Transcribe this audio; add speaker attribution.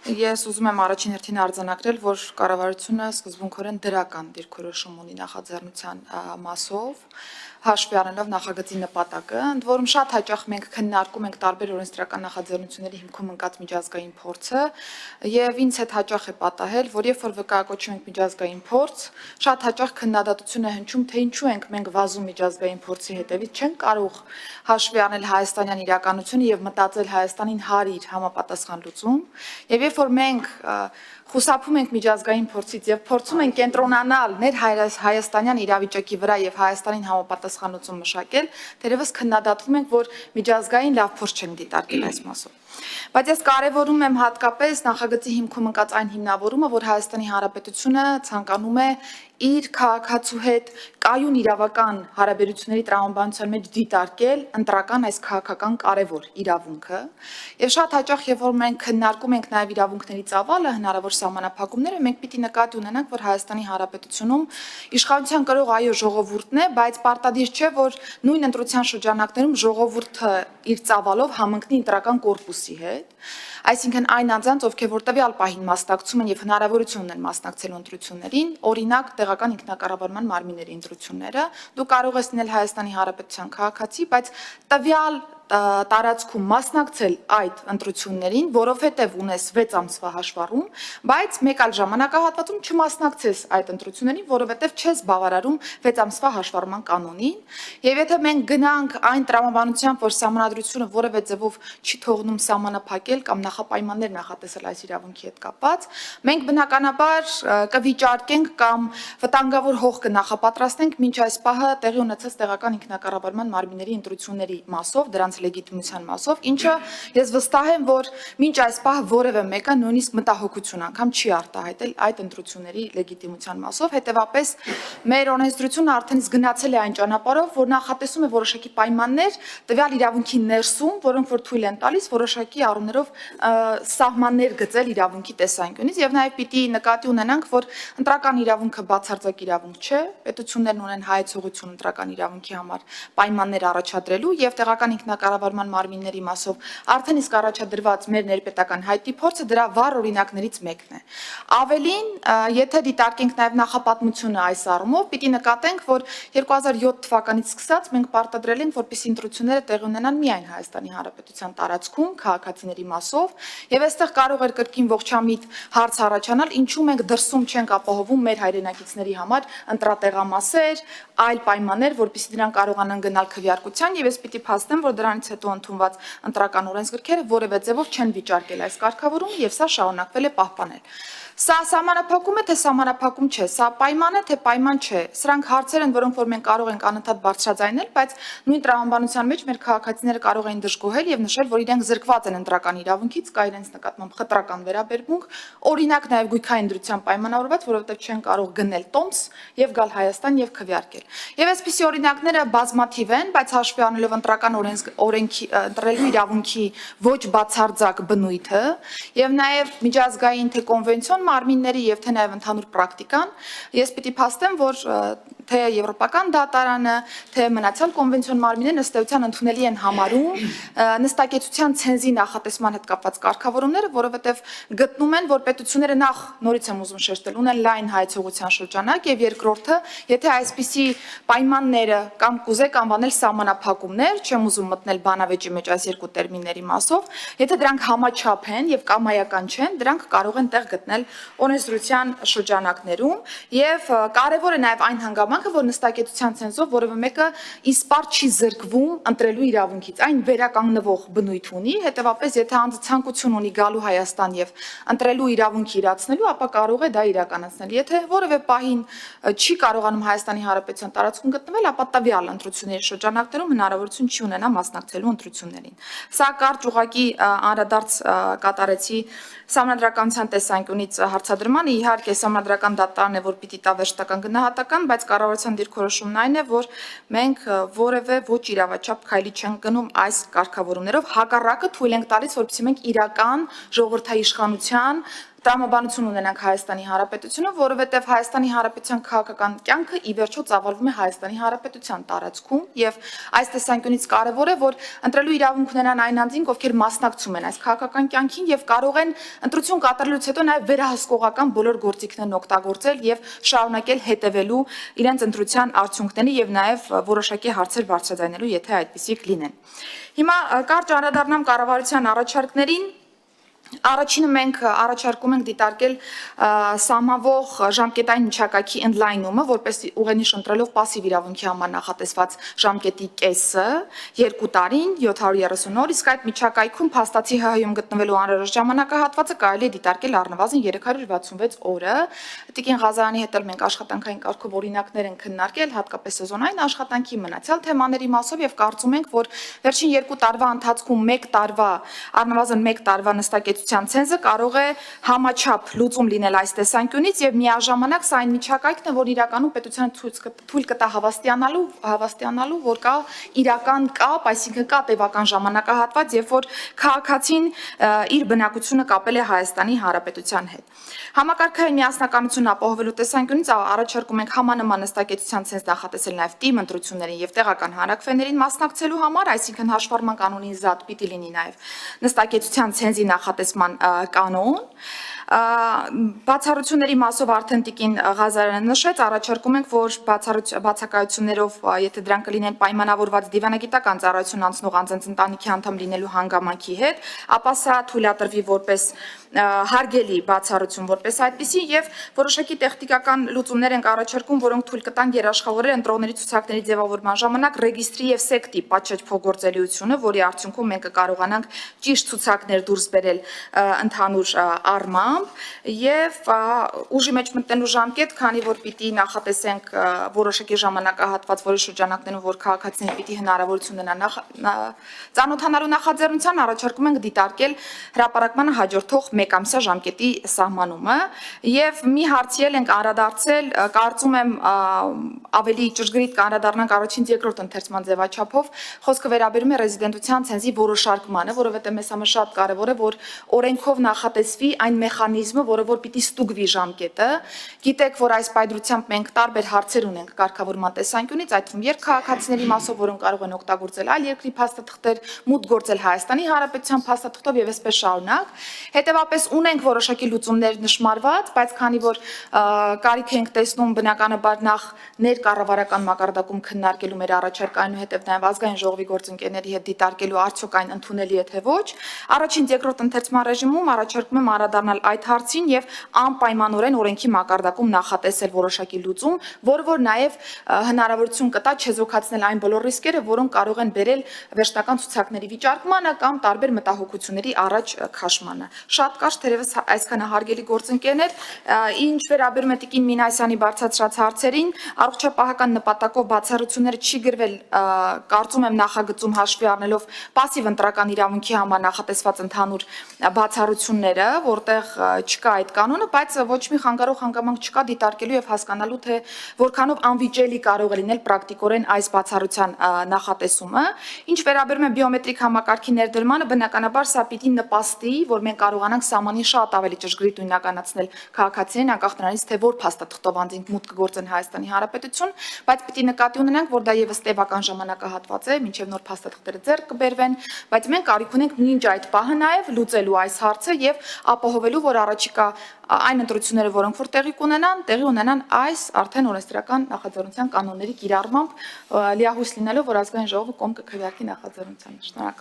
Speaker 1: Ես ուզում եմ առաջին հերթին արձանագրել, որ կառավարությունը սկզբունքորեն դրական դիրքորոշում ունի նախաձեռնության մասով, հաշվի առնելով նախագծի նպատակը, ընդ որում շատ հաճախ մենք քննարկում ենք տարբեր օրենսդրական նախաձեռնությունների հիմքում ընկած միջազգային փորձը, եւ ինձ հետ հաճախ է պատահել, որ երբ որ վկայակոչում ենք միջազգային փորձ, շատ հաճախ քննադատություն է հնչում, թե ինչու ենք մենք վազում միջազգային փորձի հետևից, չենք կարող հաշվի առնել հայաստանյան իրականությունը եւ մտածել Հայաստանին հարիր համապատասխան լուծում, եւ երբ որ մենք խուսափում ենք միջազգային փորձից եւ փորձում ենք կենտրոնանալ մեր հայաստանյան իրավիճակի վրա եւ Հայաստանին համապատասխան լուծում մշակել, դերևս քննադատվում ենք, որ միջազգային լավ փորձ չենք դիտարկել այս մասով։ Բայց ես կարևորում եմ հատկապես նախագծի հիմքում ընկած այն հիմնավորումը, որ Հայաստանի Հանրապետությունը ցանկանում է իր քաղաքացու հետ կայուն իրավական հարաբերությունների տրամաբանության մեջ դիտարկել ընտրական այս քաղաքական կարևոր իրավունքը եւ շատ հաճախ երբ որ մենք քննարկում ենք նաեւ իրավունքների ծավալը հնարավոր սահմանափակումները մենք պիտի նկատի ունենանք որ Հայաստանի Հանրապետությունում իշխանության կրող այո ժողովուրդն է բայց պարտադիր չէ որ նույն ընտրության շրջանակներում ժողովուրդը իր ծավալով համընկնի ընտրական կորպուսի հետ այսինքն այն անձանց ովքեր որ տվյալ պահին մասնակցում են եւ հնարավորություն ունեն մասնակցելու ընտրություններին օրինակ տեղական ինքնակառավարման մարմինների ընտրությունները դու կարող ես լինել Հայաստանի Հանրապետության քաղաքացի բայց տվյալ տարածքում մասնակցել այդ ընտրություններին, որովհետև ունես 6 ամսվա հաշվառում, բայց մեկ այլ ժամանակահատվածում չմասնակցես այդ ընտրություններին, որովհետև չես բավարարում 6 ամսվա հաշվառման կանոնին, եւ եթե մենք գնանք այն տրամաբանությամբ, որ սահմանադրությունը որևէ ձևով չի թողնում սահմանափակել կամ նախապայմաններ նախատեսել այս իրավունքի հետ կապված, մենք բնականաբար կվիճարկենք կամ վտանգավոր հող կնախապատրաստենք մինչ այս պահը տեղի ունեցած տեղական ինքնակառավարման մարմինների ընտրությունների մասով, դրանց լեգիտիմության մասով, ինչը ես վստահ եմ, որ մինչ այս պահը որևէ մեկը նույնիսկ մտահոգություն անգամ չի արտահայտել այդ ընտրությունների լեգիտիմության մասով, հետևապես մեր օրենսդրությունը արդեն իսկ գնացել է այն ճանապարհով, որ նախատեսում է որոշակի պայմաններ տվյալ իրավունքի ներսում, որոնք որ թույլ են տալիս որոշակի առումներով սահմաններ գծել իրավունքի տեսանկյունից եւ նաեւ պիտի նկատի ունենանք, որ ընտրական իրավունքը բացարձակ իրավունք չէ, պետություններն ունեն հայեցողություն ընտրական իրավունքի համար պայմաններ առաջադրելու եւ տեղական ինքնակառավարման մարմինների մասով արդեն իսկ առաջադրված մեր ներպետական հայտի փորձը դրա վառ օրինակներից մեկն է։ Ավելին, եթե դիտարկենք նաև նախապատմությունը այս առումով, պիտի նկատենք, որ 2007 թվականից սկսած մենք պարտադրել ենք, որպեսզի ընտրությունները տեղի ունենան միայն Հայաստանի Հանրապետության տարածքում, քաղաքացիների մասով, եւ այստեղ կարող էր կրկին ողջամիտ հարց առաջանալ, ինչու մենք դրսում չենք ապահովում մեր հայրենակիցների համար ընտրատեղամասեր, այլ պայմաններ, որպեսզի դրանք կարողանան գնալ քվեարկության եւ ես պիտի փաստեմ, որ դրանից հետո ընդունված ընտրական օրենսգրքերը որևէ ձևով չեն վիճարկել այս կարգավորումը եւ սա շարունակվել է պահպանել։ Սա սահմանափակում է, թե սահմանափակում չէ, սա պայման է, թե պայման չէ։ Սրանք հարցեր են, որոնք որ մենք կարող ենք անընդհատ բարձրաձայնել, բայց նույն տրամաբանության մեջ մեր քաղաքացիները կարող են դժգոհել եւ նշել, որ իրենք զրկված են ընտրական իրավունքից, կա իրենց նկատմամբ խտրական վերաբերմունք, օրինակ նաեւ գույքային դրությամբ պայմանավորված, որովհետեւ չեն կարող գնել տոմս եւ գալ Հայաստան եւ քվեարկել։ Եվ այսպիսի օրինակները բազմաթիվ են, բայց հաշվի առնելով ընտրական օրենքի ընտրելու իրավունքի ոչ բացարձակ բնույթը եւ նաեւ միջազգային թե կոնվենցիոն մարմինների եւ թե նաեւ ընդհանուր պրակտիկան, ես պիտի փաստեմ, որ թե Եվրոպական դատարանը, թե մնացյալ կոնվենցիոն մարմինները ըստ էության ընդունելի են համարում նստակեցության ցենզի նախատեսման հետ կապված կարգավորումները, որովհետեւ գտնում են, որ պետությունները նախ նորից եմ ուզում շեշտել, ունեն լայն հայեցողության շրջանակ եւ երկրորդը, եթե այսպիսի պայմանները կամ կուզեք անվանել սահմանափակումներ, չեմ ուզում մտնել բանավեճի մեջ այս երկու տերմինների մասով, եթե դրանք համաչափ են եւ կամայական չեն, դրանք կարող են տեղ գտնել օրենսդրության շրջանակներում եւ կարեւոր է նաեւ այն հանգամանքը, որ նստակեցության ցենզով որևէ մեկը իսպառ չի զրկվում ընտրելու իրավունքից, այն վերականգնվող բնույթ ունի, հետեւապես եթե անձը ցանկություն ունի գալու Հայաստան եւ ընտրելու իրավունք իրացնելու, ապա կարող է դա իրականացնել։ Եթե որևէ պահին չի կարողանում Հայաստանի Հանրապետության տարածքում գտնվել, ապա տվյալ ընտրությունների շրջանակներում հնարավորություն չի ունենա մասնակցելու ընտրություններին։ Սա կարճ ուղղակի անդրադարձ կատարեցի Սահմանադրականության տեսանկյունից հարցադրմանը, իհարկե Սահմանադրական դատարանն է, որ պիտի տա վերջնական գնահատական, բայց կառավարության դիրքորոշումն այն է, որ մենք որևէ ոչ իրավաչափ քայլի չենք գնում այս կարգավորումներով, հակառակը թույլ ենք տալիս, որպեսզի մենք իրական ժողովրդաիշխանության տրամաբանություն ունենանք Հայաստանի Հանրապետությունը, որովհետև Հայաստանի Հանրապետության քաղաքական կյանքը ի վերջո ծավալվում է Հայաստանի Հանրապետության տարածքում եւ այս տեսանկյունից կարեւոր է, որ ընտրելու իրավունք ունենան այն անձինք, ովքեր մասնակցում են այս քաղաքական կյանքին եւ կարող են ընտրություն կատարելուց հետո նաեւ վերահսկողական բոլոր գործիքներն օգտագործել եւ շարունակել հետևելու իրենց ընտրության արդյունքների եւ նաեւ որոշակի հարցեր բարձրաձայնելու, եթե այդպիսիք լինեն։ Հիմա կարճ անդրադառնամ կառավարության առաջարկներին։ Առաջինը մենք առաջարկում ենք դիտարկել սահմանվող ժամկետային միջակայքի ընդլայնումը, որպես ուղենիշ ընտրելով պասիվ իրավունքի համար նախատեսված ժամկետի կեսը 2 տարին 730 օր, իսկ այդ միջակայքում փաստացի ՀՀ-ում գտնվելու անհրաժեշտ ժամանակահատվածը կարելի է դիտարկել առնվազն 366 օրը։ Տիկին Ղազարյանի հետ էլ մենք աշխատանքային կարգով օրինակներ ենք քննարկել, հատկապես սեզոնային աշխատանքի մնացյալ թեմաների մասով եւ կարծում ենք, որ վերջին 2 տարվա ընթացքում 1 տարվա առնվազն 1 տարվա նստակեցության ցենզը կարող է համաչափ լուծում լինել այս տեսանկյունից եւ միաժամանակ սա այն միջակայքն է, որ իրականում պետությանը թույլ կտա հավաստիանալու, որ կա իրական կապ, այսինքն կա տևական ժամանակահատված, երբ որ քաղաքացին իր բնակությունը կապել է Հայաստանի Հանրապետության հետ։ Համակարգային միասնականություն ապահովելու տեսանկյունից առաջարկում ենք համանման նստակեցության ցենզ նախատեսել նաեւ թիմ ընտրություններին եւ տեղական հանրաքվեներին մասնակցելու համար, այսինքն հաշվառման կանոնին զատ պիտի լինի նաեւ նստակեցության ցենզի նախատեսման կանոն։ Բացառությունների մասով արդեն տիկին Ղազարյանը նշեց, առաջարկում ենք, որ բացակայություններով, եթե դրանք կլինեն պայմանավորված դիվանագիտական ծառայություն անցնող անձանց ընտանիքի անդամ լինելու հանգամանքի հետ, ապա սա թույլատրվի որպես հարգելի բացառություն որպես այդպիսի եւ որոշակի տեխնիկական լուծումներ ենք առաջարկում, որոնք թույլ կտան երաշխավորել ընտրողների ցուցակների ձևավորման ժամանակ ռեգիստրի եւ սեկտի պատշաճ փոխգործելիությունը, որի արդյունքում մենք կկարողանանք ճիշտ ցուցակներ դուրս բերել ընդհանուր առմամբ եւ ուժի մեջ մտնելու ժամկետ, քանի որ պիտի նախատեսենք որոշակի ժամանակահատված, որի շրջանակներում որ քաղաքացիները պիտի հնարավորություն ունենան ծանոթանալու նախաձեռնության, առաջարկում ենք դիտարկել հրապարակմանը հաջորդող մեկամսյա ժամկետի սահմանումը եւ մի հարցի ենք անդրադարձել, կարծում եմ ավելի ճշգրիտ կանդրադառնանք առաջին երկրորդ ընթերցման ձևաչափով, խոսքը վերաբերում է ռեզիդենտության ցենզի որոշարկմանը, որովհետեւ մեզ համար շատ կարեւոր է, որ օրենքով նախատեսվի այն մեխանիզմը, որը որ պիտի ստուգվի ժամկետը։ Գիտեք, որ այս պայդրությամբ մենք տարբեր հարցեր ունենք կարգավորման տեսանկյունից, այդ թվում երկքաղաքացիների մասով, որոնք կարող են օգտագործել այլ երկրի փաստաթղթեր, մուտք գործել Հայաստանի Հանրապետության փաստաթղթով եւ այսպես շարունակ։ Հետևաբար ունենք որոշակի լուծումներ նշмарված, բայց քանի որ կարիք ենք տեսնում բնականաբար նախ ներկառավարական մակարդակում քննարկելու մեր առաջարկը, այնուհետև նաև ազգային ժողովի գործընկերների հետ դիտարկելու արդյոք այն ընդունելի է թե ոչ, առաջին երկրորդ ընթերցման ռեժիմում առաջարկում եմ անդրադառնալ այդ հարցին եւ անպայմանորեն օրենքի մակարդակում նախատեսել որոշակի լուծում, որը որ նաև հնարավորություն կտա չեզոքացնել այն բոլոր ռիսկերը, որոնք կարող են բերել վերջնական ցուցակների վիճարկմանը կամ տարբեր մտահոգությունների առաջ քաշմանը։ Շատ կարճ թերևս այսքան հարգելի գործընկերներ, ինչ վերաբերում է տիկին Մինասյանի բարձրացրած հարցերին, առողջապահական նպատակով բացառությունները չի գրվել, կարծում եմ նախագծում հաշվի առնելով պասիվ ընտրական իրավունքի համար նախատեսված ընդհանուր բացառությունները, որտեղ չկա այդ կանոնը, բայց ոչ մի խանգարող հանգամանք չկա դիտարկելու եւ հասկանալու թե որքանով անվիճելի կարող է լինել պրակտիկորեն այս բացառության նախատեսումը։ Ինչ վերաբերում է բիոմետրիկ համակարգի ներդրմանը, բնականաբար սա պիտի նպաստի, որ մենք կարողանանք սահմանին շատ ավելի ճշգրիտ նույնականացնել քաղաքացիներին, անկախ նրանից, թե որ փաստաթղթով անձինք մուտք կգործեն Հայաստանի Հանրապետություն, բայց պիտի նկատի ունենանք, որ դա եւս տևական ժամանակահատված է, մինչեւ նոր փաստաթղթերը ձեռք կբերվեն, բայց մենք կարիք ունենք մինչ այդ պահը նաեւ լուծելու այս հարցը եւ ապահովելու, որ առաջիկա այն ընտրությունները, որոնք որ տեղի ունենան այս արդեն օրենսդրական նախաձեռնության կանոնների կիրառմամբ, լիահույս լինելով, որ ազգային ժողովը կողմ կքվեարկի նախաձեռնությանը։ Շնորհակալ